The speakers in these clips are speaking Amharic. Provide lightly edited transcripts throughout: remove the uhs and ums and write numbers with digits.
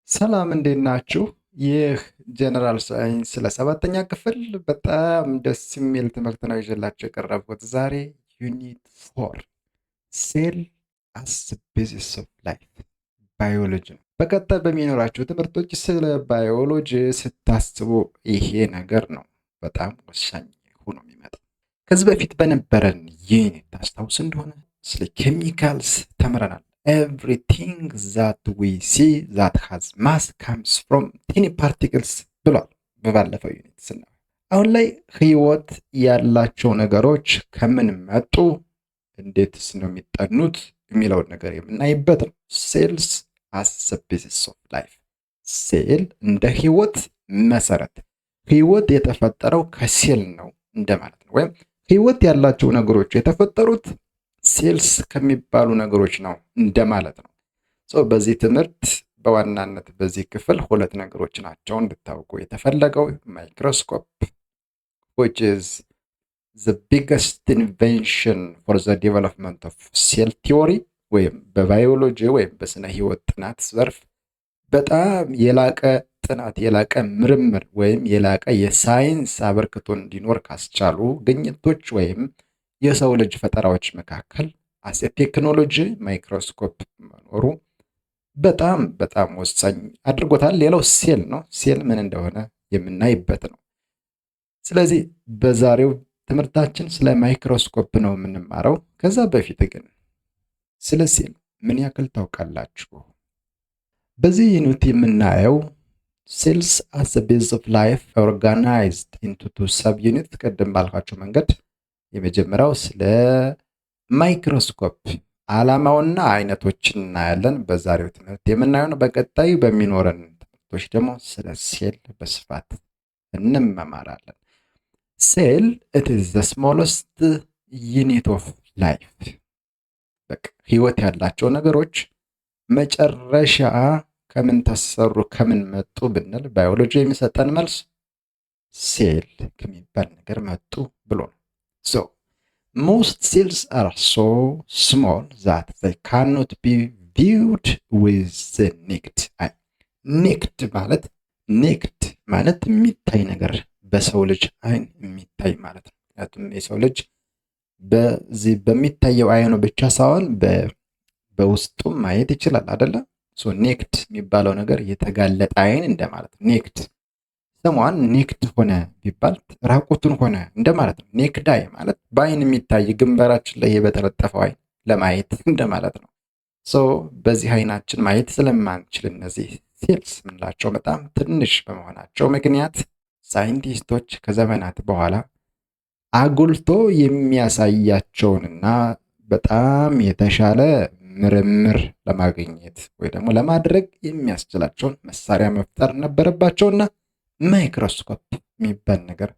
ሰላም እንዴት ናችሁ? ይህ ጀነራል ሳይንስ ለሰባተኛ ክፍል በጣም ደስ የሚል ትምህርት ነው ይዤላችሁ የቀረብኩት ዛሬ ዩኒት 4 ሴል አስ ቤዚስ ኦፍ ላይፍ ባዮሎጂ ነው። በቀጣይ በሚኖራችሁ ትምህርቶች ስለ ባዮሎጂ ስታስቡ ይሄ ነገር ነው በጣም ወሳኝ ሆኖ የሚመጣው። ከዚህ በፊት በነበረን ዩኒት ታስታውስ እንደሆነ ስለ ኬሚካልስ ተምረናል። everything that we see that has mass comes from tiny particles ብሏል በባለፈው ዩኒት ስናየው። አሁን ላይ ህይወት ያላቸው ነገሮች ከምን መጡ፣ እንዴትስ ነው የሚጠኑት የሚለውን ነገር የምናይበት ነው። ሴልስ as the basis of life ሴል እንደ ህይወት መሰረት፣ ህይወት የተፈጠረው ከሴል ነው እንደማለት ነው። ወይም ህይወት ያላቸው ነገሮች የተፈጠሩት ሴልስ ከሚባሉ ነገሮች ነው እንደማለት ነው። በዚህ ትምህርት በዋናነት በዚህ ክፍል ሁለት ነገሮች ናቸው እንድታውቁ የተፈለገው። ማይክሮስኮፕ which is the biggest invention for the development of cell theory ወይም በባዮሎጂ ወይም በስነ ህይወት ጥናት ዘርፍ በጣም የላቀ ጥናት የላቀ ምርምር ወይም የላቀ የሳይንስ አበርክቶ እንዲኖር ካስቻሉ ግኝቶች ወይም የሰው ልጅ ፈጠራዎች መካከል አስ ቴክኖሎጂ ማይክሮስኮፕ መኖሩ በጣም በጣም ወሳኝ አድርጎታል። ሌላው ሴል ነው። ሴል ምን እንደሆነ የምናይበት ነው። ስለዚህ በዛሬው ትምህርታችን ስለ ማይክሮስኮፕ ነው የምንማረው። ከዛ በፊት ግን ስለ ሴል ምን ያክል ታውቃላችሁ? በዚህ ዩኒት የምናየው ሴልስ አስ ቤዝ ኦፍ ላይፍ ኦርጋናይዝድ ኢንቱ ቱ ሰብ ዩኒት ቀደም ባልኳቸው መንገድ የመጀመሪያው ስለ ማይክሮስኮፕ ዓላማውና አይነቶችን እናያለን። በዛሬው ትምህርት የምናየው ነው። በቀጣዩ በሚኖረን ትምህርቶች ደግሞ ስለ ሴል በስፋት እንመማራለን። ሴል it is the smallest unit of life በቃ ህይወት ያላቸው ነገሮች መጨረሻ ከምን ተሰሩ ከምን መጡ ብንል ባዮሎጂ የሚሰጠን መልስ ሴል ከሚባል ነገር መጡ ብሎ ነው። So most cells are so small that they cannot be viewed with the naked eye. naked ማለት የሚታይ ነገር በሰው ልጅ አይን የሚታይ ማለት ነው። ምክንያቱም የሰው ልጅ በዚህ በሚታየው አይኑ ብቻ ሳይሆን በውስጡም ማየት ይችላል አይደለ? ሶ ኔክድ የሚባለው ነገር የተጋለጠ አይን እንደማለት ነው። ኔክድ ሰሟን ኔክድ ሆነ ቢባል ራቁቱን ሆነ እንደማለት ነው። ኔክድ አይ ማለት በአይን የሚታይ ግንባራችን ላይ በተለጠፈው አይን ለማየት እንደማለት ነው። ሶ በዚህ አይናችን ማየት ስለማንችል እነዚህ ሴልስ ምንላቸው በጣም ትንሽ በመሆናቸው ምክንያት ሳይንቲስቶች ከዘመናት በኋላ አጉልቶ የሚያሳያቸውንና በጣም የተሻለ ምርምር ለማግኘት ወይ ደግሞ ለማድረግ የሚያስችላቸውን መሳሪያ መፍጠር ነበረባቸውና ማይክሮስኮፕ የሚባል ነገር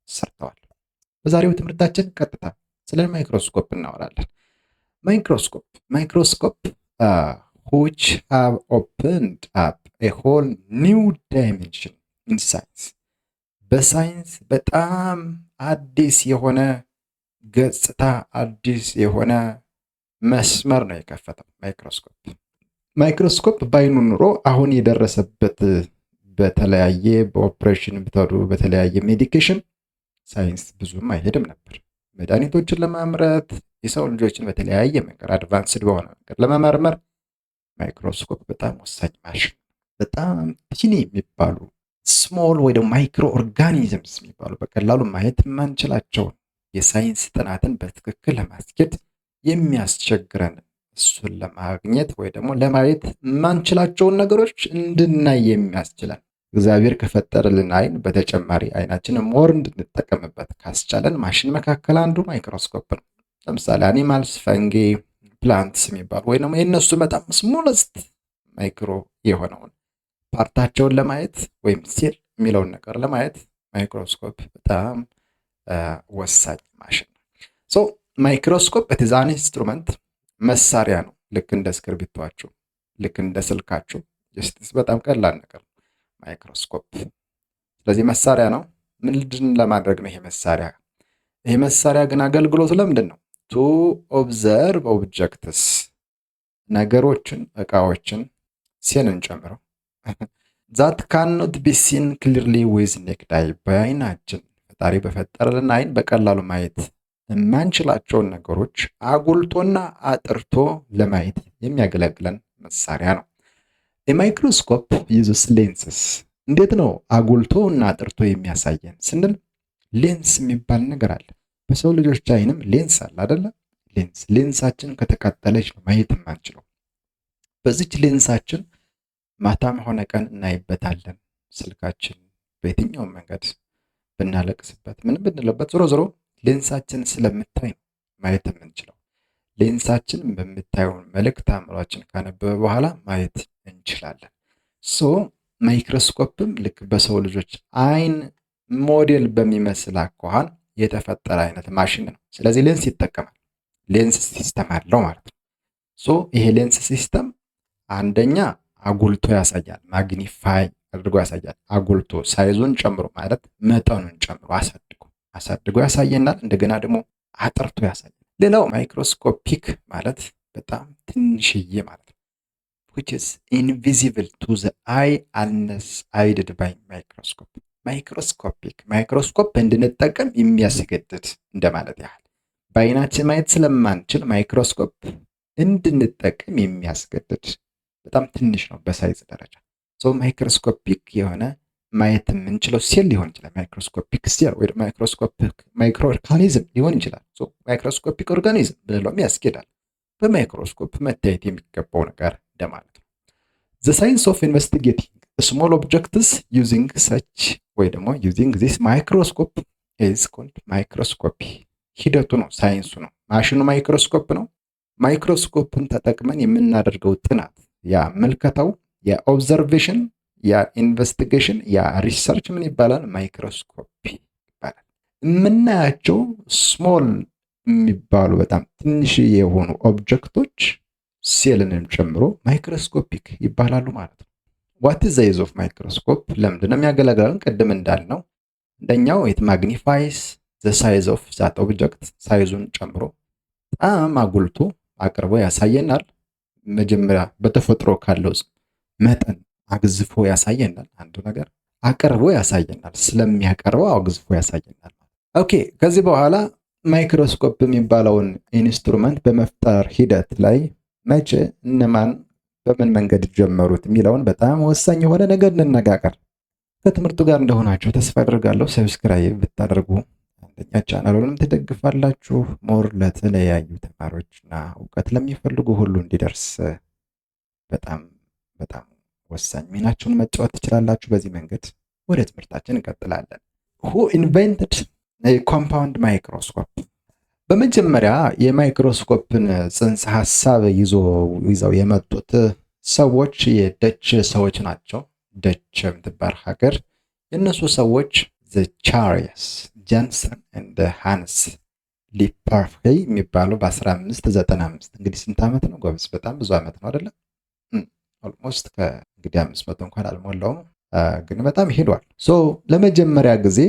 ሰርተዋል። በዛሬው ትምህርታችን ቀጥታ ስለ ማይክሮስኮፕ እናወራለን። ማይክሮስኮፕ which have opened up a whole new dimension in science በሳይንስ በጣም አዲስ የሆነ ገጽታ አዲስ የሆነ መስመር ነው የከፈተው ማይክሮስኮፕ ባይኑ ኑሮ አሁን የደረሰበት በተለያየ በኦፕሬሽን ብትወዱ በተለያየ ሜዲኬሽን ሳይንስ ብዙም አይሄድም ነበር። መድኃኒቶችን ለማምረት የሰው ልጆችን በተለያየ መንገድ አድቫንስድ በሆነ መንገድ ለመመርመር ማይክሮስኮፕ በጣም ወሳኝ ማሽን፣ በጣም ቲኒ የሚባሉ ስሞል ወይ ደግሞ ማይክሮ ኦርጋኒዝምስ የሚባሉ በቀላሉ ማየት የማንችላቸውን የሳይንስ ጥናትን በትክክል ለማስኬድ የሚያስቸግረን እሱን ለማግኘት ወይ ደግሞ ለማየት የማንችላቸውን ነገሮች እንድናይ የሚያስችለን እግዚአብሔር ከፈጠረልን አይን በተጨማሪ አይናችንን ሞር እንድንጠቀምበት ካስቻለን ማሽን መካከል አንዱ ማይክሮስኮፕ ነው። ለምሳሌ አኒማልስ፣ ፈንጌ፣ ፕላንትስ የሚባሉ ወይ ደግሞ የእነሱ በጣም ስሞለስት ማይክሮ የሆነውን ፓርታቸውን ለማየት ወይም ሴል የሚለውን ነገር ለማየት ማይክሮስኮፕ በጣም ወሳኝ ማሽን ነው። ሶ ማይክሮስኮፕ ኢዝ አን ኢንስትሩመንት መሳሪያ ነው። ልክ እንደ እስክርቢቷችሁ፣ ልክ እንደ ስልካችሁ በጣም ቀላል ነገር ነው ማይክሮስኮፕ። ስለዚህ መሳሪያ ነው። ምንድን ለማድረግ ነው ይሄ መሳሪያ? ይሄ መሳሪያ ግን አገልግሎቱ ለምንድን ነው? ቱ ኦብዘርቭ ኦብጀክትስ ነገሮችን፣ እቃዎችን ሴልን ጨምረው ዛት ካንኖት ቢ ሲን ክሊርሊ ዊዝ ኔክድ አይ በአይናችን ፈጣሪ በፈጠረልን አይን በቀላሉ ማየት የማንችላቸውን ነገሮች አጉልቶና አጥርቶ ለማየት የሚያገለግለን መሳሪያ ነው። የማይክሮስኮፕ ዩዝስ ሌንስስ እንዴት ነው አጉልቶ እና አጥርቶ የሚያሳየን ስንል ሌንስ የሚባል ነገር አለ። በሰው ልጆች አይንም ሌንስ አለ አይደለ? ሌንሳችን ከተቃጠለች ነው ማየት የማንችለው። በዚች ሌንሳችን ማታም ሆነ ቀን እናይበታለን። ስልካችን በየትኛውም መንገድ ብናለቅስበት ምን ብንለበት ዞሮ ዞሮ ሌንሳችን ስለምታይ ነው ማየት የምንችለው። ሌንሳችን በምታየውን መልእክት አእምሯችን ካነበበ በኋላ ማየት እንችላለን። ሶ ማይክሮስኮፕም ልክ በሰው ልጆች አይን ሞዴል በሚመስል አኳኋን የተፈጠረ አይነት ማሽን ነው። ስለዚህ ሌንስ ይጠቀማል። ሌንስ ሲስተም አለው ማለት ነው። ሶ ይሄ ሌንስ ሲስተም አንደኛ አጉልቶ ያሳያል፣ ማግኒፋይ አድርጎ ያሳያል። አጉልቶ ሳይዙን ጨምሮ ማለት መጠኑን ጨምሮ አሳድጎ ያሳየናል። እንደገና ደግሞ አጥርቶ ያሳያል። ሌላው ማይክሮስኮፒክ ማለት በጣም ትንሽዬ ማለት ነው። which is invisible to the eye unless aided by microscope። ማይክሮስኮፕ እንድንጠቀም የሚያስገድድ እንደማለት ያህል በአይናችን ማየት ስለማንችል ማይክሮስኮፕ እንድንጠቀም የሚያስገድድ በጣም ትንሽ ነው በሳይዝ ደረጃ። ሶ ማይክሮስኮፒክ የሆነ ማየት የምንችለው ሴል ሊሆን ይችላል። ማይክሮስኮፒክ ሴል ወይ ማይክሮስኮፒክ ማይክሮ ኦርጋኒዝም ሊሆን ይችላል። ሶ ማይክሮስኮፒክ ኦርጋኒዝም ብንለውም ያስኬዳል። በማይክሮስኮፕ መታየት የሚገባው ነገር እንደማለት ነው። ዘ ሳይንስ ኦፍ ኢንቨስቲጌቲንግ ስሞል ኦብጀክትስ ዩዚንግ ሰች ወይ ደግሞ ዩዚንግ ዚስ ማይክሮስኮፕ ኢዝ ኮልድ ማይክሮስኮፒ። ሂደቱ ነው፣ ሳይንሱ ነው። ማሽኑ ማይክሮስኮፕ ነው። ማይክሮስኮፕን ተጠቅመን የምናደርገው ጥናት ያ ምልከታው ያ ኦብዘርቬሽን ያ ኢንቨስቲጌሽን ያ ሪሰርች ምን ይባላል? ማይክሮስኮፒ ይባላል። የምናያቸው ስሞል የሚባሉ በጣም ትንሽ የሆኑ ኦብጀክቶች ሴልንም ጨምሮ ማይክሮስኮፒክ ይባላሉ ማለት ነው። ዋት ኢዝ ዘ ዩዝ ኦፍ ማይክሮስኮፕ? ለምንድን ነው የሚያገለግለን? ቅድም እንዳልነው አንደኛው ኢት ማግኒፋይስ ዘ ሳይዝ ኦፍ ዛት ኦብጀክት፣ ሳይዙን ጨምሮ በጣም አጉልቶ አቅርቦ ያሳየናል። መጀመሪያ በተፈጥሮ ካለው መጠን አግዝፎ ያሳየናል። አንዱ ነገር አቅርቦ ያሳየናል። ስለሚያቀርበው አግዝፎ ያሳየናል። ኦኬ፣ ከዚህ በኋላ ማይክሮስኮፕ የሚባለውን ኢንስትሩመንት በመፍጠር ሂደት ላይ መቼ፣ እነማን፣ በምን መንገድ ጀመሩት የሚለውን በጣም ወሳኝ የሆነ ነገር እንነጋገር። ከትምህርቱ ጋር እንደሆናችሁ ተስፋ አድርጋለሁ። ሰብስክራይብ ብታደርጉ አንደኛ ቻናሉንም ትደግፋላችሁ። ሞር ለተለያዩ ተማሪዎችና እውቀት ለሚፈልጉ ሁሉ እንዲደርስ በጣም በጣም ወሳኝ ሚናችሁን መጫወት ትችላላችሁ። በዚህ መንገድ ወደ ትምህርታችን እንቀጥላለን። who invented a compound microscope? በመጀመሪያ የማይክሮስኮፕን ጽንሰ ሐሳብ ይዘው የመጡት ሰዎች የደች ሰዎች ናቸው። ደች የምትባል ሀገር የእነሱ ሰዎች ዘቻሪየስ ጃንሰን እንደ ሃንስ ሊፓርፌይ የሚባሉ በ1595 እንግዲህ ስንት ዓመት ነው ጎበዝ? በጣም ብዙ ዓመት ነው አይደለም? ኦልሞስት ከእንግዲህ 500 እንኳን አልሞላውም፣ ግን በጣም ሄዷል። ሶ ለመጀመሪያ ጊዜ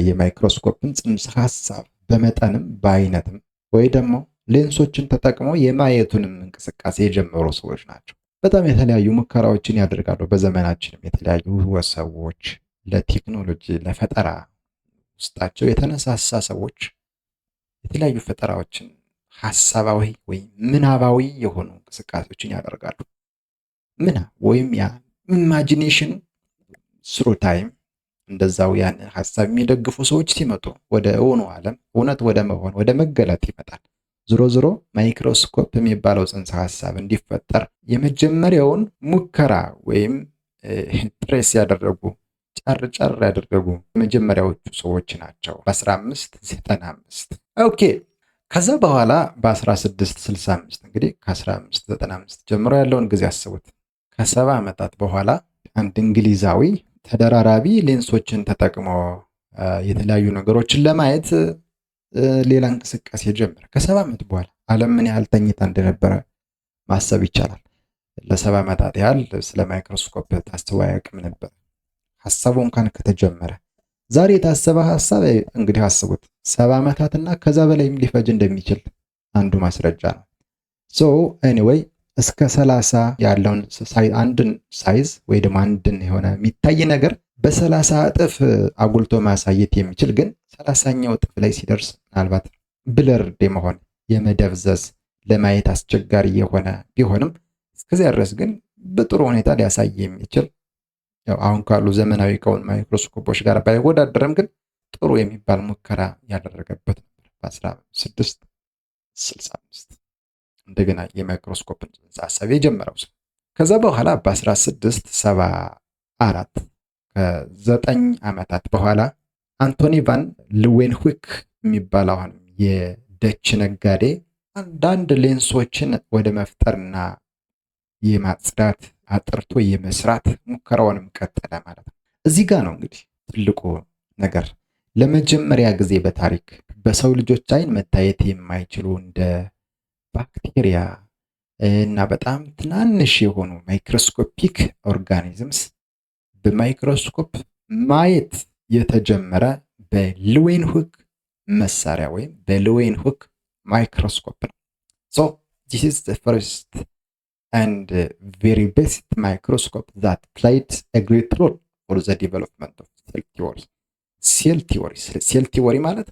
የማይክሮስኮፕን ጽንሰ ሐሳብ በመጠንም በአይነትም ወይ ደግሞ ሌንሶችን ተጠቅመው የማየቱንም እንቅስቃሴ የጀመሩ ሰዎች ናቸው። በጣም የተለያዩ ሙከራዎችን ያደርጋሉ። በዘመናችንም የተለያዩ ሰዎች ለቴክኖሎጂ ለፈጠራ ውስጣቸው የተነሳሳ ሰዎች የተለያዩ ፈጠራዎችን ሐሳባዊ ወይም ምናባዊ የሆኑ እንቅስቃሴዎችን ያደርጋሉ። ምናብ ወይም ያ ኢማጂኔሽን ስሩ ታይም እንደዛው ያን ሐሳብ የሚደግፉ ሰዎች ሲመጡ ወደ እውኑ ዓለም እውነት ወደ መሆን ወደ መገለጥ ይመጣል። ዞሮ ዞሮ ማይክሮስኮፕ የሚባለው ጽንሰ ሐሳብ እንዲፈጠር የመጀመሪያውን ሙከራ ወይም ትሬስ ያደረጉ ጫር ያደረጉ የመጀመሪያዎቹ ሰዎች ናቸው በ1595። ኦኬ፣ ከዛ በኋላ በ1665 እንግዲህ ከ1595 ጀምሮ ያለውን ጊዜ አስቡት። ከ70 ዓመታት በኋላ አንድ እንግሊዛዊ ተደራራቢ ሌንሶችን ተጠቅሞ የተለያዩ ነገሮችን ለማየት ሌላ እንቅስቃሴ ጀመረ። ከ70 ዓመት በኋላ ዓለም ምን ያህል ተኝታ እንደነበረ ማሰብ ይቻላል። ለ70 ዓመታት ያህል ስለ ማይክሮስኮፕ ታስቦ አያውቅም ነበር። ሐሳቡ እንኳን ከተጀመረ ዛሬ የታሰበ ሐሳብ እንግዲህ አስቡት 70 ዓመታትና ከዛ በላይም ሊፈጅ እንደሚችል አንዱ ማስረጃ ነው። ሶ ኤኒዌይ እስከ 30 ያለውን አንድን ሳይዝ ወይ ደግሞ አንድን የሆነ የሚታይ ነገር በ30 እጥፍ አጉልቶ ማሳየት የሚችል ግን 30ኛው እጥፍ ላይ ሲደርስ ምናልባት ብለርድ የመሆን የመደብዘዝ ለማየት አስቸጋሪ የሆነ ቢሆንም እስከዚያ ድረስ ግን በጥሩ ሁኔታ ሊያሳይ የሚችል አሁን ካሉ ዘመናዊ ከሆኑ ማይክሮስኮፖች ጋር ባይወዳደርም ግን ጥሩ የሚባል ሙከራ ያደረገበት ነበር በ1665 እንደገና የማይክሮስኮፕን ጽንሰ ሐሳብ የጀመረው ሰው። ከዛ በኋላ በ1674 ከ9 ዓመታት በኋላ አንቶኒ ቫን ሉዌንሁይክ የሚባል አሁን የደች ነጋዴ አንዳንድ ሌንሶችን ወደ መፍጠርና የማጽዳት አጥርቶ የመስራት ሙከራውንም ቀጠለ ማለት ነው። እዚህ ጋር ነው እንግዲህ ትልቁ ነገር። ለመጀመሪያ ጊዜ በታሪክ በሰው ልጆች አይን መታየት የማይችሉ እንደ ባክቴሪያ እና በጣም ትናንሽ የሆኑ ማይክሮስኮፒክ ኦርጋኒዝምስ በማይክሮስኮፕ ማየት የተጀመረ በሉዌንሁክ መሳሪያ ወይም በሉዌንሁክ ማይክሮስኮፕ ነው። ሶ this is the first and very basic microscope that played a great role for the development of cell theory. ሴል ቲዎሪ ማለት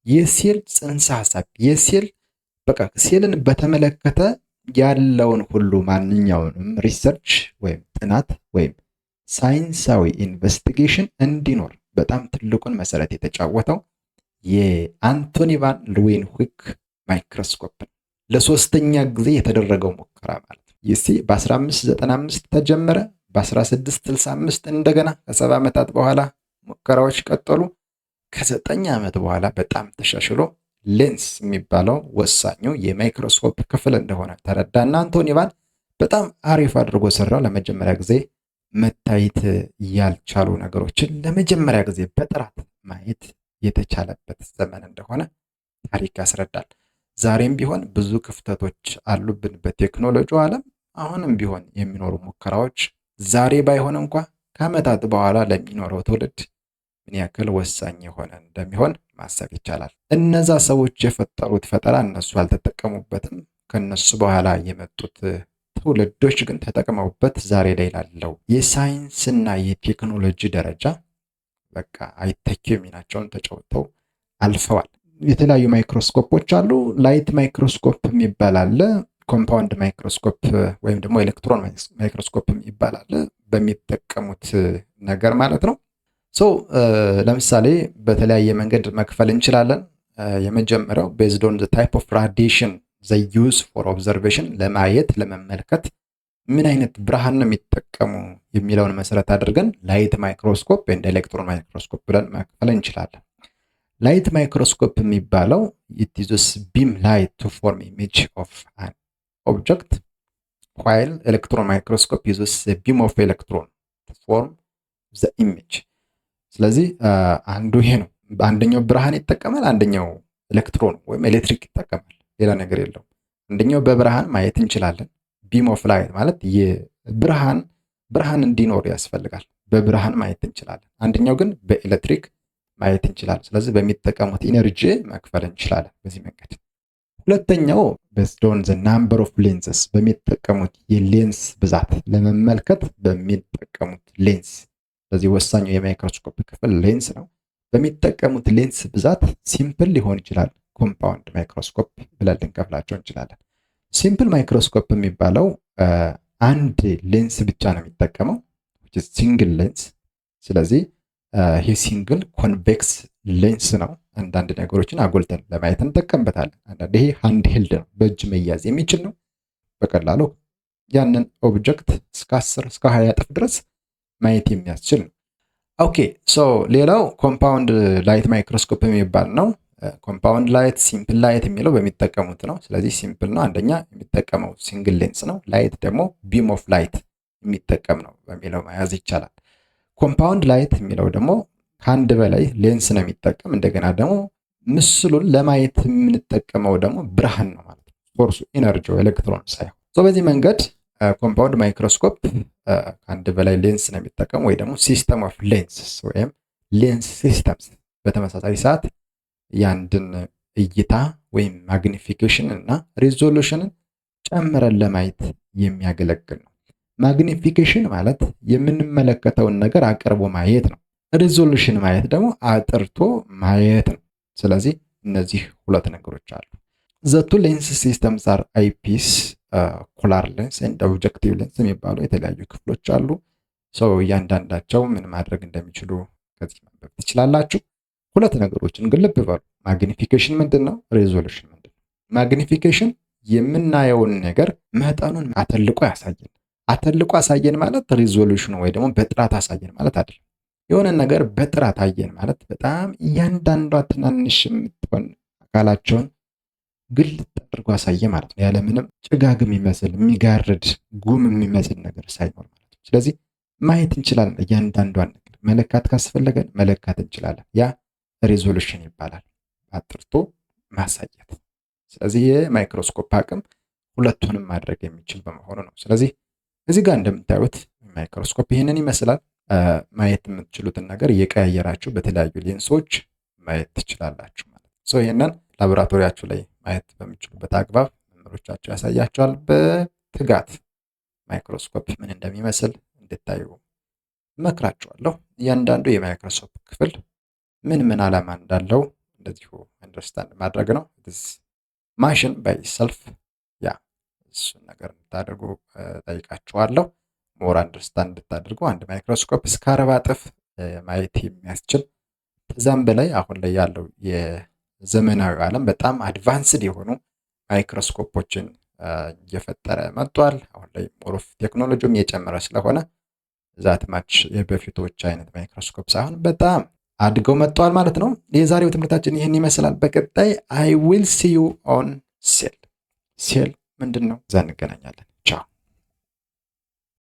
የሴል ጽንሰ ሐሳብ የሴል በቃ ሴልን በተመለከተ ያለውን ሁሉ ማንኛውንም ሪሰርች ወይም ጥናት ወይም ሳይንሳዊ ኢንቨስቲጌሽን እንዲኖር በጣም ትልቁን መሰረት የተጫወተው የአንቶኒ ቫን ሉዌንሁይክ ማይክሮስኮፕ ነው። ለሶስተኛ ጊዜ የተደረገው ሙከራ ማለት ነው። ይህ በ1595 ተጀመረ። በ1665 እንደገና ከ7 ዓመታት በኋላ ሙከራዎች ቀጠሉ። ከ9 ዓመት በኋላ በጣም ተሻሽሎ ሌንስ የሚባለው ወሳኙ የማይክሮስኮፕ ክፍል እንደሆነ ተረዳና አንቶኒ ቫን በጣም አሪፍ አድርጎ ሰራው። ለመጀመሪያ ጊዜ መታየት ያልቻሉ ነገሮችን ለመጀመሪያ ጊዜ በጥራት ማየት የተቻለበት ዘመን እንደሆነ ታሪክ ያስረዳል። ዛሬም ቢሆን ብዙ ክፍተቶች አሉብን በቴክኖሎጂው ዓለም። አሁንም ቢሆን የሚኖሩ ሙከራዎች ዛሬ ባይሆን እንኳን ከዓመታት በኋላ ለሚኖረው ትውልድ ምን ያክል ወሳኝ የሆነ እንደሚሆን ማሰብ ይቻላል። እነዛ ሰዎች የፈጠሩት ፈጠራ እነሱ አልተጠቀሙበትም። ከነሱ በኋላ የመጡት ትውልዶች ግን ተጠቅመውበት ዛሬ ላይ ላለው የሳይንስና የቴክኖሎጂ ደረጃ በቃ አይተኪ ሚናቸውን ተጫውተው አልፈዋል። የተለያዩ ማይክሮስኮፖች አሉ። ላይት ማይክሮስኮፕ የሚባል አለ። ኮምፓውንድ ማይክሮስኮፕ ወይም ደግሞ ኤሌክትሮን ማይክሮስኮፕ የሚባል አለ። በሚጠቀሙት ነገር ማለት ነው። ሶ ለምሳሌ በተለያየ መንገድ መክፈል እንችላለን። የመጀመሪያው ቤዝድ ኦን ዘ ታይፕ ኦፍ ራዲዬሽን ዘ ዩዝ ፎር ኦብዘርቬሽን፣ ለማየት ለመመልከት ምን አይነት ብርሃን ነው የሚጠቀሙ የሚለውን መሰረት አድርገን ላይት ማይክሮስኮፕ እንደ ኤሌክትሮን ማይክሮስኮፕ ብለን መክፈል እንችላለን። ላይት ማይክሮስኮፕ የሚባለው it uses beam light to form image of an object, while electron microscope uses a beam of electron to form the image። ስለዚህ አንዱ ይሄ ነው። አንደኛው ብርሃን ይጠቀማል፣ አንደኛው ኤሌክትሮን ወይም ኤሌክትሪክ ይጠቀማል። ሌላ ነገር የለውም። አንደኛው በብርሃን ማየት እንችላለን። ቢም ኦፍ ላይት ማለት ብርሃን እንዲኖር ያስፈልጋል። በብርሃን ማየት እንችላለን። አንደኛው ግን በኤሌክትሪክ ማየት እንችላለን። ስለዚህ በሚጠቀሙት ኢነርጂ መክፈል እንችላለን በዚህ መንገድ። ሁለተኛው based on the number of lenses፣ በሚጠቀሙት የሌንስ ብዛት ለመመልከት በሚጠቀሙት ሌንስ። ስለዚህ ወሳኙ የማይክሮስኮፕ ክፍል ሌንስ ነው። በሚጠቀሙት ሌንስ ብዛት ሲምፕል ሊሆን ይችላል፣ ኮምፓውንድ ማይክሮስኮፕ ብለን ልንከፍላቸው እንችላለን። ሲምፕል ማይክሮስኮፕ የሚባለው አንድ ሌንስ ብቻ ነው የሚጠቀመው ሲንግል ሌንስ። ስለዚህ ይሄ ሲንግል ኮንቬክስ ሌንስ ነው። አንዳንድ ነገሮችን አጎልተን ለማየት እንጠቀምበታለን። አንዳንድ ይሄ ሃንድ ሄልድ ነው፣ በእጅ መያዝ የሚችል ነው። በቀላሉ ያንን ኦብጀክት እስከ 10 እስከ 20 እጥፍ ድረስ ማየት የሚያስችል ነው። ኦኬ ሶ ሌላው ኮምፓውንድ ላይት ማይክሮስኮፕ የሚባል ነው። ኮምፓውንድ ላይት፣ ሲምፕል ላይት የሚለው በሚጠቀሙት ነው። ስለዚህ ሲምፕል ነው አንደኛ የሚጠቀመው ሲንግል ሌንስ ነው። ላይት ደግሞ ቢም ኦፍ ላይት የሚጠቀም ነው በሚለው መያዝ ይቻላል። ኮምፓውንድ ላይት የሚለው ደግሞ ከአንድ በላይ ሌንስ ነው የሚጠቀም። እንደገና ደግሞ ምስሉን ለማየት የምንጠቀመው ደግሞ ብርሃን ነው ማለት ነው። ሶርሱ ኢነርጂው ኤሌክትሮን ሳይሆን። በዚህ መንገድ ኮምፓውንድ ማይክሮስኮፕ ከአንድ በላይ ሌንስ ነው የሚጠቀም ወይ ደግሞ ሲስተም ኦፍ ሌንስስ ወይም ሌንስ ሲስተምስ በተመሳሳይ ሰዓት የአንድን እይታ ወይም ማግኒፊኬሽን እና ሪዞሉሽንን ጨምረን ለማየት የሚያገለግል ነው። ማግኒፊኬሽን ማለት የምንመለከተውን ነገር አቅርቦ ማየት ነው። ሪዞሉሽን ማየት ደግሞ አጥርቶ ማየት ነው። ስለዚህ እነዚህ ሁለት ነገሮች አሉ። ዘ ቱ ሌንስ ሲስተምስ አር አይፒስ፣ ኦኩላር ሌንስ ኤንድ ኦብጀክቲቭ ሌንስ የሚባሉ የተለያዩ ክፍሎች አሉ። ሰው እያንዳንዳቸው ምን ማድረግ እንደሚችሉ ከዚህ ማንበብ ትችላላችሁ። ሁለት ነገሮችን ግን ልብ በሉ። ማግኒፊኬሽን ምንድን ነው? ሪዞሉሽን ምንድን ነው? ማግኒፊኬሽን የምናየውን ነገር መጠኑን አተልቆ ያሳየን። አተልቆ አሳየን ማለት ሪዞሉሽኑ ወይ ደግሞ በጥራት አሳየን ማለት አይደለም። የሆነ ነገር በጥራት አየን ማለት በጣም እያንዳንዷ ትናንሽ የምትሆን አካላቸውን ግልጥ አድርጎ አሳየ ማለት ነው። ያለምንም ጭጋግ የሚመስል የሚጋርድ ጉም የሚመስል ነገር ሳይኖር ማለት ነው። ስለዚህ ማየት እንችላለን። እያንዳንዷን ነገር መለካት ካስፈለገን መለካት እንችላለን። ያ ሪዞሉሽን ይባላል፣ አጥርቶ ማሳየት። ስለዚህ የማይክሮስኮፕ አቅም ሁለቱንም ማድረግ የሚችል በመሆኑ ነው። ስለዚህ እዚህ ጋር እንደምታዩት ማይክሮስኮፕ ይህንን ይመስላል። ማየት የምትችሉትን ነገር እየቀያየራችሁ በተለያዩ ሌንሶች ማየት ትችላላችሁ ማለት ነው። ይህንን ላቦራቶሪያችሁ ላይ ማየት በሚችሉበት አግባብ መምህሮቻችሁ ያሳያችኋል። በትጋት ማይክሮስኮፕ ምን እንደሚመስል እንድታዩ እመክራችኋለሁ። እያንዳንዱ የማይክሮስኮፕ ክፍል ምን ዓላማ እንዳለው እንደዚሁ አንደርስታንድ ማድረግ ነው። ማሽን ባይ ሰልፍ እሱን ነገር እንድታደርጉ ጠይቃችኋለሁ። ሞር አንደርስታንድ እንድታደርጉ አንድ ማይክሮስኮፕ እስከ 40 እጥፍ ማየት የሚያስችል ከዛም በላይ አሁን ላይ ያለው የዘመናዊ ዓለም በጣም አድቫንስድ የሆኑ ማይክሮስኮፖችን እየፈጠረ መጥቷል። አሁን ላይ ሞር ኦፍ ቴክኖሎጂም እየጨመረ ስለሆነ ዛት ማች የበፊቶች አይነት ማይክሮስኮፕ ሳይሆን በጣም አድገው መጥተዋል ማለት ነው። የዛሬው ትምህርታችን ይህን ይመስላል። በቀጣይ አይ ዊል ሲ ዩ ኦን ሴል። ሴል ምንድን ነው? እዛ እንገናኛለን።